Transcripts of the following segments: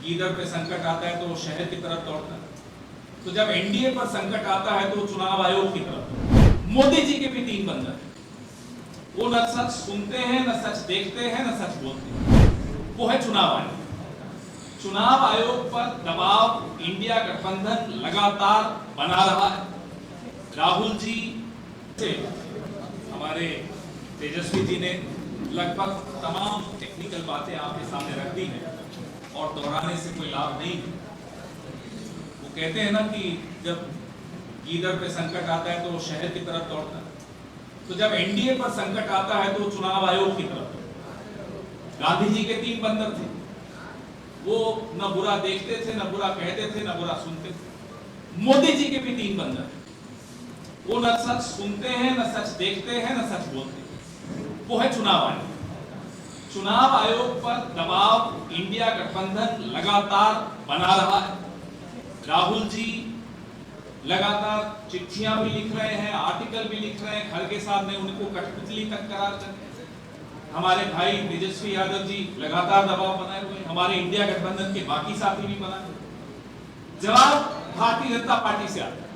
गीदड़ पे संकट आता है तो वो शहर की तरफ दौड़ता है, तो जब एनडीए पर संकट आता है तो चुनाव आयोग की तरफ। मोदी जी के भी तीन बंदर हैं, वो न सच सुनते हैं, न सच देखते हैं, न सच बोलते हैं। वो है चुनाव आयोग। चुनाव आयोग पर दबाव इंडिया गठबंधन लगातार बना रहा है। राहुल जी से हमारे तेजस्वी जी ने लगभग तमाम टेक्निकल बातें आपके सामने रख दी हैं और दोहराने से कोई लाभ नहीं है। वो कहते हैं ना कि जब गीदड़ पे संकट आता है तो वो शहर की तरफ दौड़ता है, तो जब एनडीए पर संकट आता है तो वो चुनाव आयोग की तरफ दौड़ता है। गांधी जी के तीन बंदर थे, वो न बुरा देखते थे, न बुरा कहते थे, न बुरा सुनते थे। मोदी जी के भी तीन बंदर हैं, वो न सच सुनते हैं, न सच देखते हैं, न सच बोलते हैं। वो है चुनाव आयोग। चुनाव आयोग पर दबाव इंडिया गठबंधन लगातार बना रहा है। राहुल जी लगातार चिट्ठियां भी लिख रहे हैं, आर्टिकल भी लिख रहे हैं, खड़गे साहब ने उनको कठपुतली तक करार कर। हमारे भाई तेजस्वी यादव जी लगातार दबाव बनाए हुए, हमारे इंडिया गठबंधन के बाकी साथी भी बनाए हुए। जवाब भारतीय जनता पार्टी से आता है।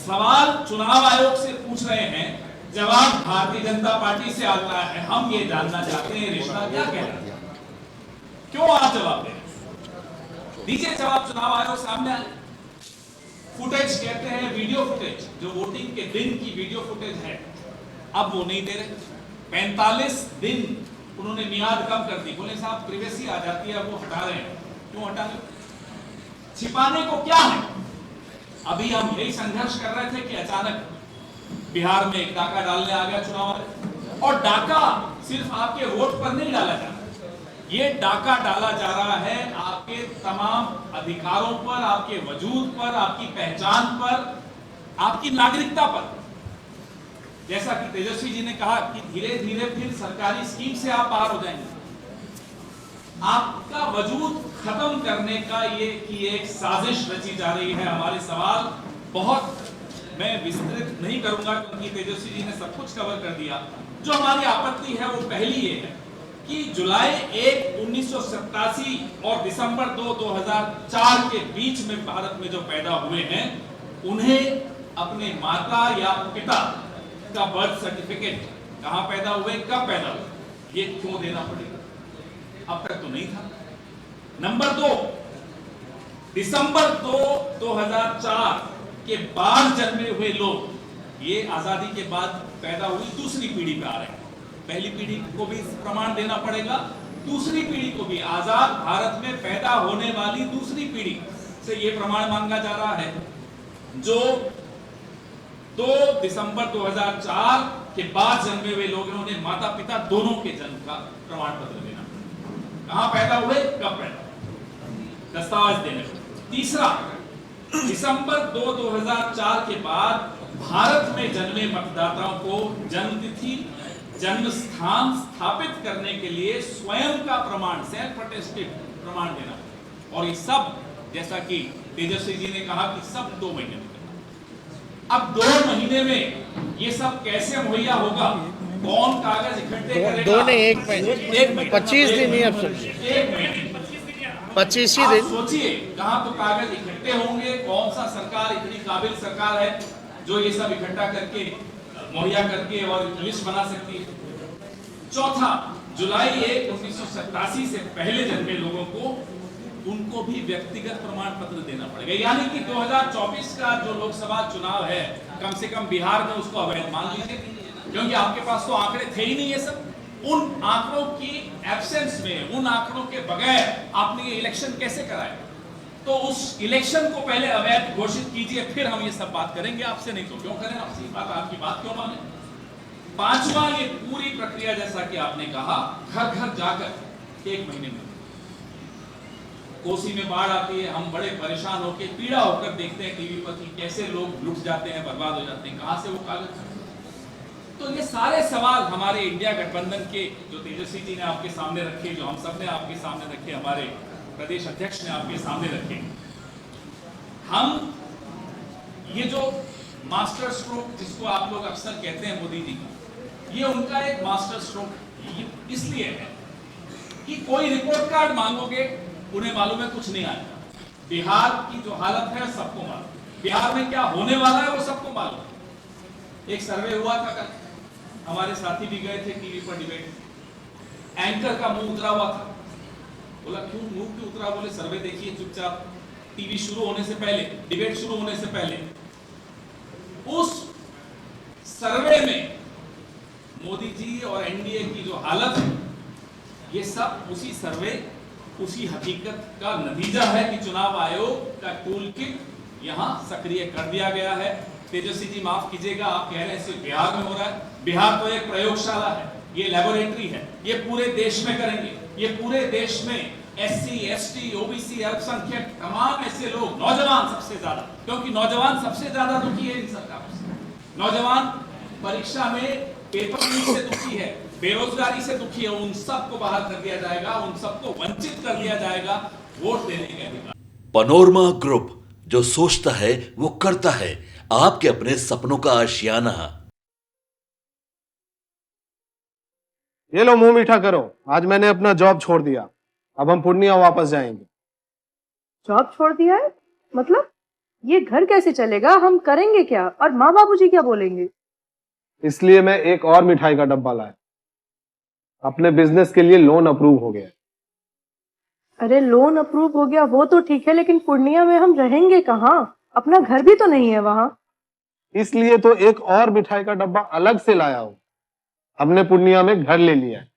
सवाल चुनाव आयोग से पूछ रहे हैं, जवाब भारतीय जनता पार्टी से आता है। हम ये जानना चाहते हैं रिश्ता क्या कह रहा है, क्यों आप जवाब दे दीजिए। जवाब चुनाव आयोग सामने आए। फुटेज कहते हैं, वीडियो फुटेज, जो वोटिंग के दिन की वीडियो फुटेज है, अब वो नहीं दे रहे। 45 दिन उन्होंने मियाद कम कर दी। बोले साहब प्रिवेसी आ जाती है, वो हटा रहे हैं। क्यों हटा रहे? छिपाने को क्या है? अभी हम यही संघर्ष कर रहे थे कि अचानक बिहार में एक डाका डालने आ गया चुनाव आयोग। और डाका सिर्फ आपके वोट पर नहीं डाला जा रहा, ये डाका डाला जा रहा है आपके तमाम अधिकारों पर, आपके वजूद पर, आपकी पहचान पर, आपकी नागरिकता पर। जैसा कि तेजस्वी जी ने कहा कि धीरे धीरे फिर सरकारी स्कीम से आप बाहर हो जाएंगे। आपका वजूद खत्म करने का ये कि एक साजिश रची जा रही है। हमारे सवाल बहुत मैं विस्तृत नहीं करूंगा क्योंकि तेजस्वी जी ने सब कुछ कवर कर दिया। जो हमारी आपत्ति है वो पहली ये है कि जुलाई 1, 1987 और दिसंबर 2, 2004 के बीच में भारत में जो पैदा हुए हैं, उन्हें अपने माता या पिता का बर्थ सर्टिफिकेट कहां पैदा हुए, कब पैदा हुए, ये क्यों देना पड़ेगा? अब तक तो नहीं था। नंबर 2, दिसंबर 2, 2004 के बाद जन्मे हुए लोग, ये आजादी के बाद पैदा हुई दूसरी पीढ़ी पे आ रहे हैं। पहली पीढ़ी को भी प्रमाण देना पड़ेगा, दूसरी पीढ़ी को भी। आजाद भारत में पैदा होने वाली दूसरी पीढ़ी से ये प्रमाण मांगा जा रहा है, जो 2 दिसंबर 2004 के बाद जन्मे हुए लोग हैं, उन्हें माता पिता दोनों के जन्म का प्रमाण पत्र देना, कहां पैदा हुए, कब पैदा हुए, दस्तावेज देने। तीसरा, दिसंबर 2, 2004 के बाद भारत में जन्मे मतदाताओं को जन्मतिथि, जन्म स्थान स्थापित करने के लिए स्वयं का प्रमाण, सेल्फ अटेस्टेड प्रमाण देना। और ये सब, जैसा कि तेजस्वी जी ने कहा कि सब 2 महीने में। अब 2 महीने में ये सब कैसे मुहैया होगा? कौन कागज इकट्ठे करेगा? 2 नहीं, 1 महीने, 25 दिन ही। अब समझिए 1 महीने 25 ही दिन। सोचिए कहां तो कागज इकट्ठे होंगे। कौन सा सरकार इतनी काबिल सरकार है जो ये सब इकट्ठा करके मुहैया करके और लिस्ट बना सकती है? चौथा, जुलाई 1, 1987 से पहले जन्मे लोगों को, उनको भी व्यक्तिगत प्रमाण पत्र देना पड़ेगा। यानी कि 2024 का जो लोकसभा चुनाव है, कम से कम बिहार में उसको अवैध मान लीजिए, क्योंकि आपके पास तो आंकड़े थे ही नहीं। ये सब उन आंकड़ों की एब्सेंस में, उन आंकड़ों के बगैर आपने ये इलेक्शन कैसे कराया? तो उस इलेक्शन को पहले अवैध घोषित कीजिए, फिर हम ये सब बात करेंगे आपसे। नहीं तो क्यों करें आपसे बात, आपकी बात क्यों माने? पांचवा, ये पूरी प्रक्रिया जैसा कि आपने कहा, घर घर जाकर 1 महीने में। कोसी में बाढ़ आती है, हम बड़े परेशान होकर, पीड़ा होकर देखते हैं टीवी पर कि कैसे लोग लुट जाते हैं, बर्बाद हो जाते हैं, कहां से वो कागज? तो ये सारे सवाल हमारे इंडिया गठबंधन के, जो तेजस्वी जी ने आपके सामने रखे, जो हम सब ने आपके सामने रखे, हमारे प्रदेश अध्यक्ष ने आपके सामने रखे। हम ये जो मास्टर स्ट्रोक जिसको आप लोग अक्सर कहते हैं मोदी जी का, ये उनका एक मास्टर स्ट्रोक इसलिए है कि कोई रिपोर्ट कार्ड मांगोगे उन्हें मालूम है कुछ नहीं आएगा। बिहार की जो हालत है सबको मालूम, बिहार में क्या होने वाला है वो सबको मालूम। एक सर्वे हुआ था कल, हमारे साथी भी गए थे टीवी पर डिबेट, एंकर का मुंह उतरा हुआ था। बोला क्यों मुंह क्यों उतरा? बोले सर्वे देखिए चुपचाप, टीवी शुरू होने से पहले, डिबेट शुरू होने से पहले उस सर्वे में मोदी जी और एनडीए की जो हालत है, ये सब उसी सर्वे, उसी हकीकत का नतीजा है कि चुनाव आयोग का टूल किट यहां सक्रिय कर दिया गया है। तेजस्वी जी माफ कीजिएगा, आप कह रहे हैं सिर्फ बिहार में हो रहा है। बिहार तो एक प्रयोगशाला है, ये लेबोरेटरी है, ये पूरे देश में करेंगे। ये पूरे देश में एससी, एसटी, ओबीसी, अल्पसंख्यक, तमाम ऐसे लोग, नौजवान सबसे ज्यादा, क्योंकि नौजवान सबसे ज्यादा दुखी है इन सरकारों से। नौजवान परीक्षा में पेपर लीक से दुखी है, बेरोजगारी से दुखी है, उन सबको बाहर कर दिया जाएगा, उन सबको वंचित कर दिया जाएगा वोट देने के अधिकार। पनोरमा ग्रुप, जो सोचता है वो करता है। आपके अपने सपनों का आशियाना। ये लो मुंह मीठा करो, आज मैंने अपना जॉब छोड़ दिया, अब हम पूर्णिया वापस जाएंगे। जॉब छोड़ दिया है? मतलब ये घर कैसे चलेगा? हम करेंगे क्या? और माँ बाबूजी क्या बोलेंगे? इसलिए मैं एक और मिठाई का डब्बा लाया, अपने बिजनेस के लिए लोन अप्रूव हो गया। अरे लोन अप्रूव हो गया वो तो ठीक है, लेकिन पूर्णिया में हम रहेंगे कहाँ? अपना घर भी तो नहीं है वहाँ। इसलिए तो एक और मिठाई का डब्बा अलग से लाया हूँ। हमने पूर्णिया में घर ले लिया है,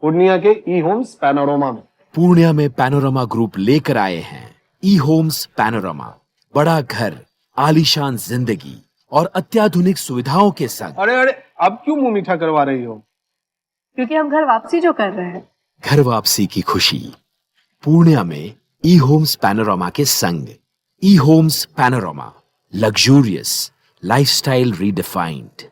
पूर्णिया के ई होम्स पैनोरमा में। पूर्णिया में पैनोरमा ग्रुप लेकर आए हैं ई होम्स पैनोरमा। बड़ा घर, आलीशान जिंदगी और अत्याधुनिक सुविधाओं के संग। अरे अरे, अब क्यों मुंह मीठा करवा रही हो? क्योंकि हम घर वापसी जो कर रहे हैं। घर वापसी की खुशी पूर्णिया में ई होम्स पैनोरमा के संग। E homes panorama, luxurious lifestyle redefined.